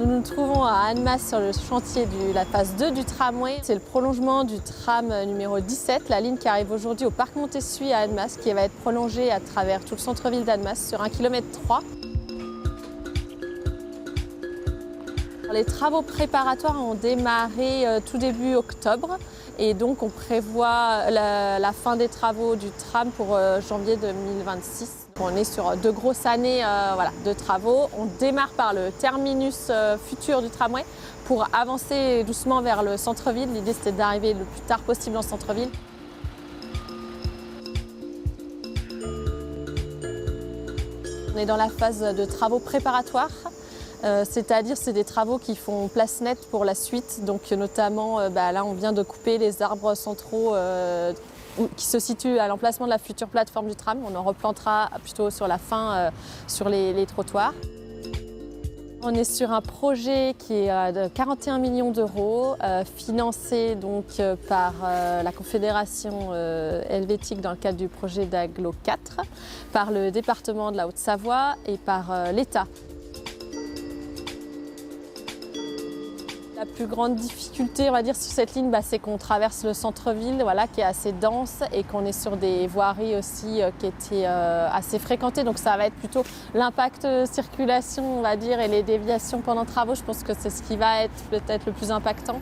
Nous nous trouvons à Annemasse sur le chantier de la phase 2 du tramway. C'est le prolongement du tram numéro 17, la ligne qui arrive aujourd'hui au parc Montessuie à Annemasse, qui va être prolongée à travers tout le centre-ville d'Annemasse sur 1,3 km. Les travaux préparatoires ont démarré tout début octobre et donc on prévoit la fin des travaux du tram pour janvier 2026. On est sur 2 grosses années de travaux. On démarre par le terminus futur du tramway pour avancer doucement vers le centre-ville. L'idée c'était d'arriver le plus tard possible en centre-ville. On est dans la phase de travaux préparatoires. C'est-à-dire c'est des travaux qui font place nette pour la suite. Donc notamment là on vient de couper les arbres centraux qui se situent à l'emplacement de la future plateforme du tram. On en replantera plutôt sur la fin sur les trottoirs. On est sur un projet qui est de 41 millions d'euros, financé donc par la Confédération helvétique dans le cadre du projet d'Agglo 4, par le département de la Haute-Savoie et par l'État. La plus grande difficulté, on va dire, sur cette ligne, c'est qu'on traverse le centre-ville, qui est assez dense et qu'on est sur des voiries aussi qui étaient assez fréquentées. Donc ça va être plutôt l'impact circulation, on va dire, et les déviations pendant travaux. Je pense que c'est ce qui va être peut-être le plus impactant.